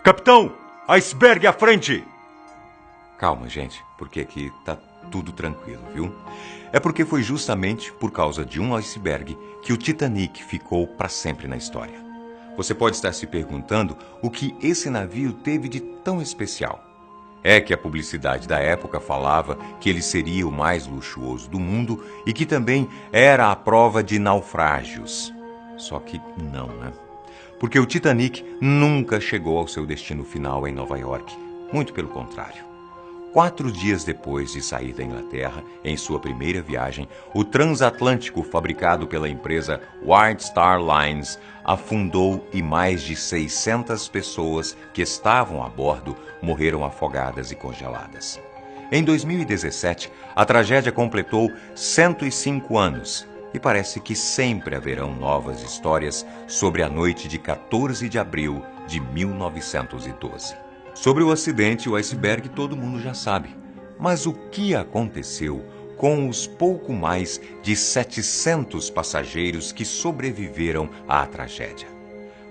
Capitão, iceberg à frente! Calma, gente, porque aqui tá tudo tranquilo, viu? É porque foi justamente por causa de um iceberg que o Titanic ficou para sempre na história. Você pode estar se perguntando o que esse navio teve de tão especial. É que a publicidade da época falava que ele seria o mais luxuoso do mundo e que também era a prova de naufrágios. Só que não, né? Porque o Titanic nunca chegou ao seu destino final em Nova York. Muito pelo contrário. 4 dias depois de sair da Inglaterra, em sua primeira viagem, o transatlântico fabricado pela empresa White Star Lines afundou e mais de 600 pessoas que estavam a bordo morreram afogadas e congeladas. Em 2017, a tragédia completou 105 anos e parece que sempre haverão novas histórias sobre a noite de 14 de abril de 1912. Sobre o acidente, o iceberg, todo mundo já sabe. Mas o que aconteceu com os pouco mais de 700 passageiros que sobreviveram à tragédia?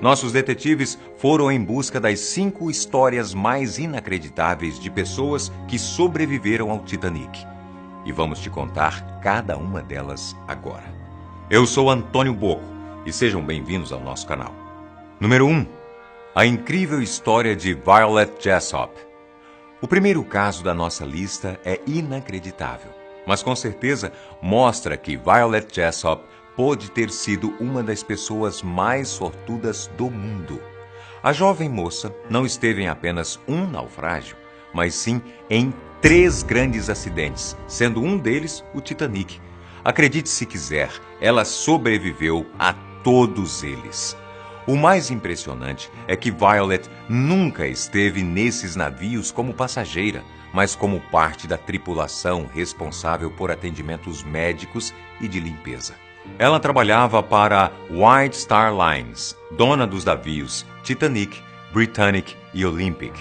Nossos detetives foram em busca das 5 histórias mais inacreditáveis de pessoas que sobreviveram ao Titanic. E vamos te contar cada uma delas agora. Eu sou Antônio Bocco e sejam bem-vindos ao nosso canal. Número 1. A incrível história de Violet Jessop. O primeiro caso da nossa lista é inacreditável, mas com certeza mostra que Violet Jessop pôde ter sido uma das pessoas mais sortudas do mundo. A jovem moça não esteve em apenas um naufrágio, mas sim em 3 grandes acidentes, sendo um deles o Titanic. Acredite se quiser, ela sobreviveu a todos eles. O mais impressionante é que Violet nunca esteve nesses navios como passageira, mas como parte da tripulação responsável por atendimentos médicos e de limpeza. Ela trabalhava para a White Star Lines, dona dos navios Titanic, Britannic e Olympic.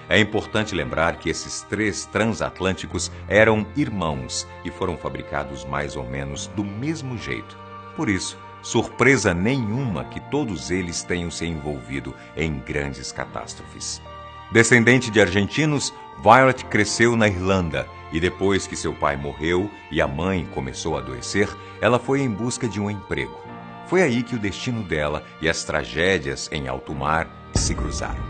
É importante lembrar que esses 3 transatlânticos eram irmãos e foram fabricados mais ou menos do mesmo jeito. Por isso, surpresa nenhuma que todos eles tenham se envolvido em grandes catástrofes. Descendente de argentinos, Violet cresceu na Irlanda e depois que seu pai morreu e a mãe começou a adoecer, ela foi em busca de um emprego. Foi aí que o destino dela e as tragédias em alto mar se cruzaram.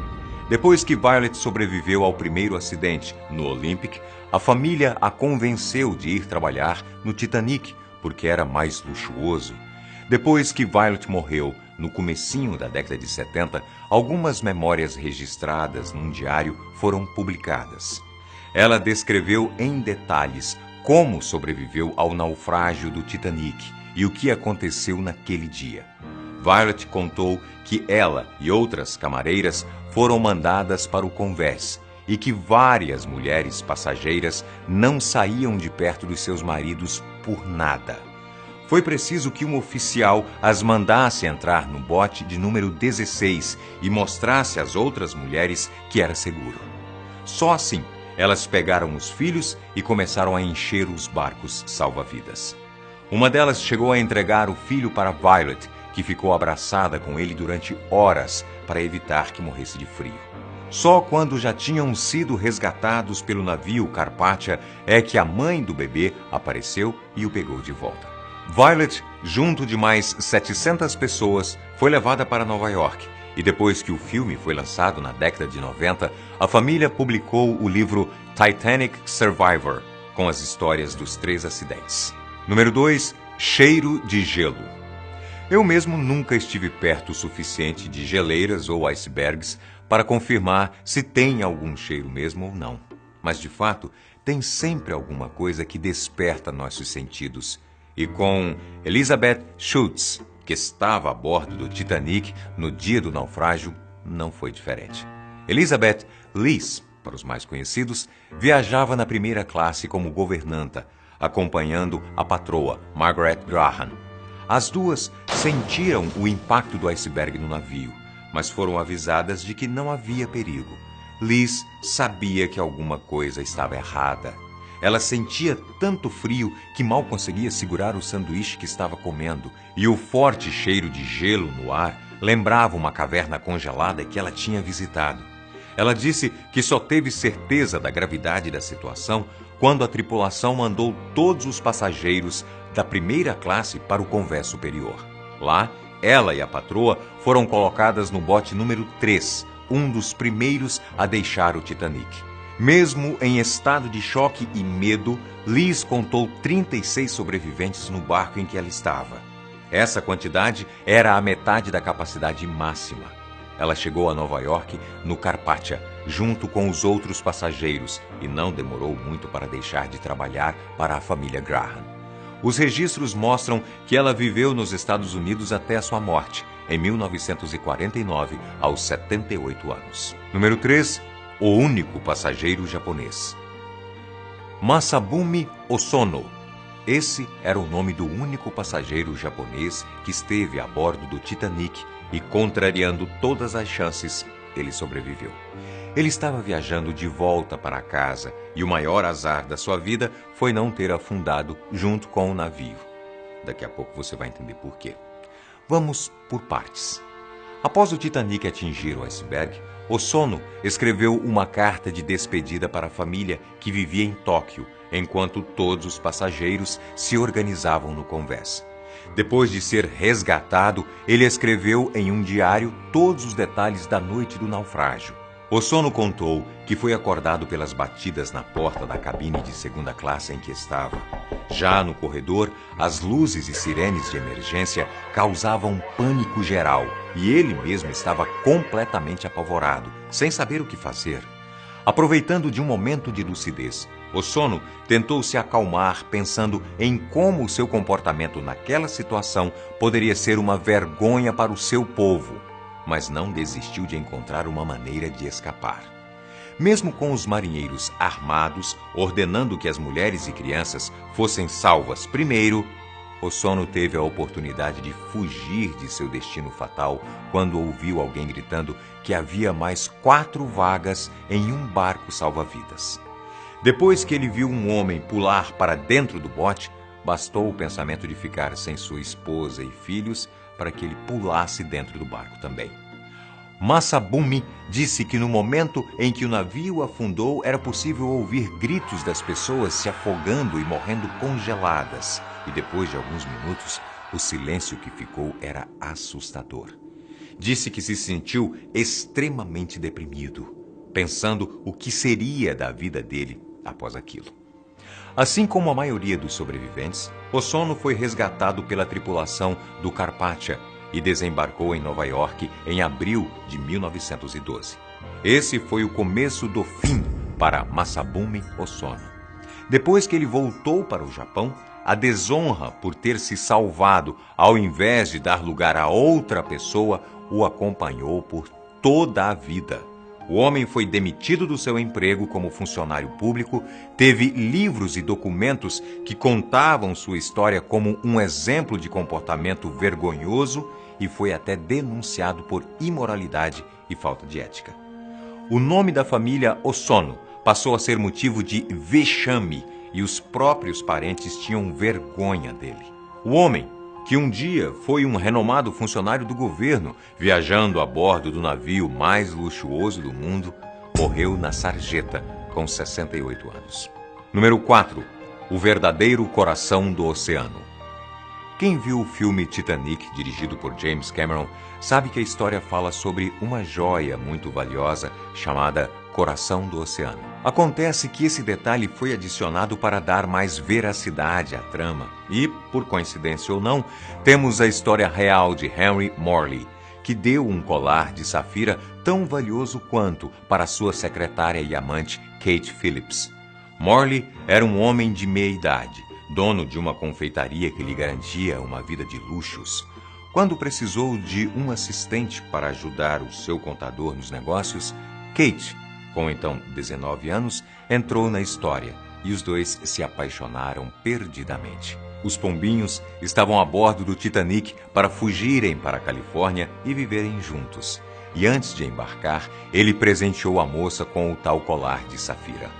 Depois que Violet sobreviveu ao primeiro acidente no Olympic, a família a convenceu de ir trabalhar no Titanic, porque era mais luxuoso. Depois que Violet morreu, no comecinho da década de 70, algumas memórias registradas num diário foram publicadas. Ela descreveu em detalhes como sobreviveu ao naufrágio do Titanic e o que aconteceu naquele dia. Violet contou que ela e outras camareiras foram mandadas para o convés e que várias mulheres passageiras não saíam de perto dos seus maridos por nada. Foi preciso que um oficial as mandasse entrar no bote de número 16 e mostrasse às outras mulheres que era seguro. Só assim, elas pegaram os filhos e começaram a encher os barcos salva-vidas. Uma delas chegou a entregar o filho para Violet, que ficou abraçada com ele durante horas para evitar que morresse de frio. Só quando já tinham sido resgatados pelo navio Carpathia é que a mãe do bebê apareceu e o pegou de volta. Violet, junto de mais 700 pessoas, foi levada para Nova York e depois que o filme foi lançado na década de 90, a família publicou o livro Titanic Survivor, com as histórias dos 3 acidentes. Número 2. Cheiro de gelo. Eu mesmo nunca estive perto o suficiente de geleiras ou icebergs para confirmar se tem algum cheiro mesmo ou não. Mas, de fato, tem sempre alguma coisa que desperta nossos sentidos. E com Elizabeth Schultz, que estava a bordo do Titanic no dia do naufrágio, não foi diferente. Elizabeth Lees, para os mais conhecidos, viajava na primeira classe como governanta, acompanhando a patroa, Margaret Graham. As duas sentiram o impacto do iceberg no navio, mas foram avisadas de que não havia perigo. Liz sabia que alguma coisa estava errada. Ela sentia tanto frio que mal conseguia segurar o sanduíche que estava comendo, e o forte cheiro de gelo no ar lembrava uma caverna congelada que ela tinha visitado. Ela disse que só teve certeza da gravidade da situação quando a tripulação mandou todos os passageiros da primeira classe para o convés superior. Lá, ela e a patroa foram colocadas no bote número 3, um dos primeiros a deixar o Titanic. Mesmo em estado de choque e medo, Liz contou 36 sobreviventes no barco em que ela estava. Essa quantidade era a metade da capacidade máxima. Ela chegou a Nova York no Carpathia, junto com os outros passageiros, e não demorou muito para deixar de trabalhar para a família Graham. Os registros mostram que ela viveu nos Estados Unidos até a sua morte, em 1949, aos 78 anos. Número 3. O único passageiro japonês. Masabumi Osono. Esse era o nome do único passageiro japonês que esteve a bordo do Titanic e, contrariando todas as chances, ele sobreviveu. Ele estava viajando de volta para casa e o maior azar da sua vida foi não ter afundado junto com o navio. Daqui a pouco você vai entender por quê. Vamos por partes. Após o Titanic atingir o iceberg, Osono escreveu uma carta de despedida para a família que vivia em Tóquio, enquanto todos os passageiros se organizavam no convés. Depois de ser resgatado, ele escreveu em um diário todos os detalhes da noite do naufrágio. Osono contou que foi acordado pelas batidas na porta da cabine de segunda classe em que estava. Já no corredor, as luzes e sirenes de emergência causavam pânico geral e ele mesmo estava completamente apavorado, sem saber o que fazer. Aproveitando de um momento de lucidez, Osono tentou se acalmar pensando em como o seu comportamento naquela situação poderia ser uma vergonha para o seu povo, mas não desistiu de encontrar uma maneira de escapar. Mesmo com os marinheiros armados, ordenando que as mulheres e crianças fossem salvas primeiro, Osono teve a oportunidade de fugir de seu destino fatal quando ouviu alguém gritando que havia mais 4 vagas em um barco salva-vidas. Depois que ele viu um homem pular para dentro do bote, bastou o pensamento de ficar sem sua esposa e filhos para que ele pulasse dentro do barco também. Masabumi disse que no momento em que o navio afundou era possível ouvir gritos das pessoas se afogando e morrendo congeladas, e depois de alguns minutos, o silêncio que ficou era assustador. Disse que se sentiu extremamente deprimido, pensando o que seria da vida dele após aquilo. Assim como a maioria dos sobreviventes, Osono foi resgatado pela tripulação do Carpathia e desembarcou em Nova York em abril de 1912. Esse foi o começo do fim para Masabumi Osono. Depois que ele voltou para o Japão, a desonra por ter se salvado ao invés de dar lugar a outra pessoa o acompanhou por toda a vida. O homem foi demitido do seu emprego como funcionário público, teve livros e documentos que contavam sua história como um exemplo de comportamento vergonhoso e foi até denunciado por imoralidade e falta de ética. O nome da família Osono passou a ser motivo de vexame e os próprios parentes tinham vergonha dele. O homem, que um dia foi um renomado funcionário do governo, viajando a bordo do navio mais luxuoso do mundo, morreu na sarjeta com 68 anos. Número 4. O verdadeiro coração do oceano. Quem viu o filme Titanic, dirigido por James Cameron, sabe que a história fala sobre uma joia muito valiosa chamada Coração do Oceano. Acontece que esse detalhe foi adicionado para dar mais veracidade à trama e, por coincidência ou não, temos a história real de Henry Morley, que deu um colar de safira tão valioso quanto para sua secretária e amante Kate Phillips. Morley era um homem de meia idade, dono de uma confeitaria que lhe garantia uma vida de luxos. Quando precisou de um assistente para ajudar o seu contador nos negócios, Kate, com então 19 anos, entrou na história e os dois se apaixonaram perdidamente. Os pombinhos estavam a bordo do Titanic para fugirem para a Califórnia e viverem juntos. E antes de embarcar, ele presenteou a moça com o tal colar de safira.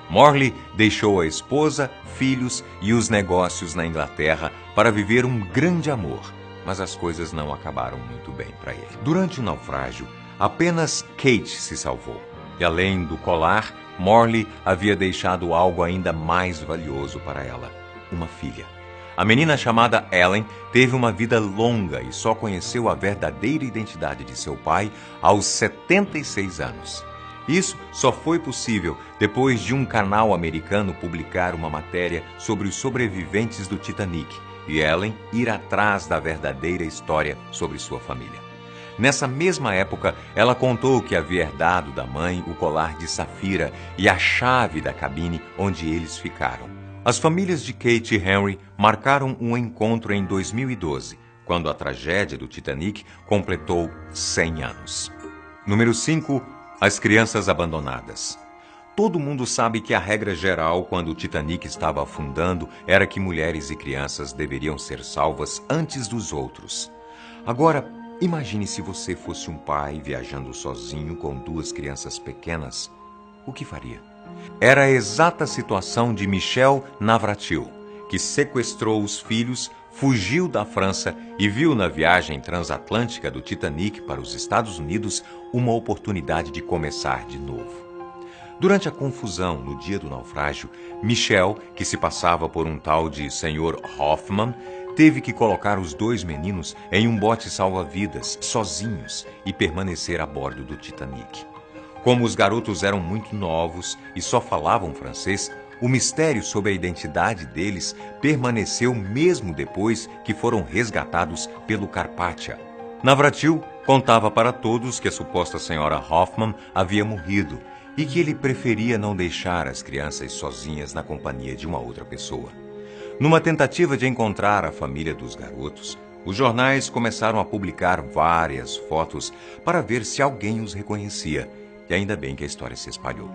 Morley deixou a esposa, filhos e os negócios na Inglaterra para viver um grande amor, mas as coisas não acabaram muito bem para ele. Durante o naufrágio, apenas Kate se salvou. E além do colar, Morley havia deixado algo ainda mais valioso para ela: uma filha. A menina chamada Ellen teve uma vida longa e só conheceu a verdadeira identidade de seu pai aos 76 anos. Isso só foi possível depois de um canal americano publicar uma matéria sobre os sobreviventes do Titanic e Ellen ir atrás da verdadeira história sobre sua família. Nessa mesma época, ela contou que havia herdado da mãe o colar de safira e a chave da cabine onde eles ficaram. As famílias de Kate e Henry marcaram um encontro em 2012, quando a tragédia do Titanic completou 100 anos. Número 5. As crianças abandonadas. Todo mundo sabe que a regra geral quando o Titanic estava afundando era que mulheres e crianças deveriam ser salvas antes dos outros. Agora, imagine se você fosse um pai viajando sozinho com 2 crianças pequenas. O que faria? Era a exata situação de Michel Navratil, que sequestrou os filhos, fugiu da França e viu na viagem transatlântica do Titanic para os Estados Unidos uma oportunidade de começar de novo. Durante a confusão no dia do naufrágio, Michel, que se passava por um tal de Sr. Hoffman, teve que colocar os 2 meninos em um bote salva-vidas, sozinhos, e permanecer a bordo do Titanic. Como os garotos eram muito novos e só falavam francês, o mistério sobre a identidade deles permaneceu mesmo depois que foram resgatados pelo Carpathia. Navratil contava para todos que a suposta senhora Hoffman havia morrido e que ele preferia não deixar as crianças sozinhas na companhia de uma outra pessoa. Numa tentativa de encontrar a família dos garotos, os jornais começaram a publicar várias fotos para ver se alguém os reconhecia. E ainda bem que a história se espalhou.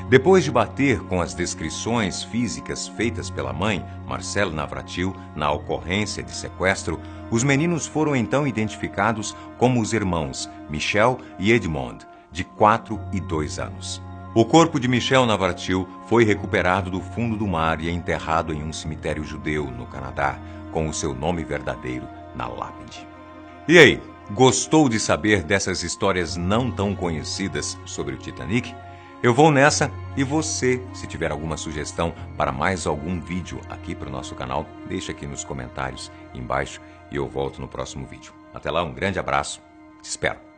Depois de bater com as descrições físicas feitas pela mãe, Marcelle Navratil, na ocorrência de sequestro, os meninos foram então identificados como os irmãos Michel e Edmond, de 4 e 2 anos. O corpo de Michel Navratil foi recuperado do fundo do mar e enterrado em um cemitério judeu no Canadá, com o seu nome verdadeiro na lápide. E aí? Gostou de saber dessas histórias não tão conhecidas sobre o Titanic? Eu vou nessa e você, se tiver alguma sugestão para mais algum vídeo aqui para o nosso canal, deixa aqui nos comentários embaixo e eu volto no próximo vídeo. Até lá, um grande abraço, te espero!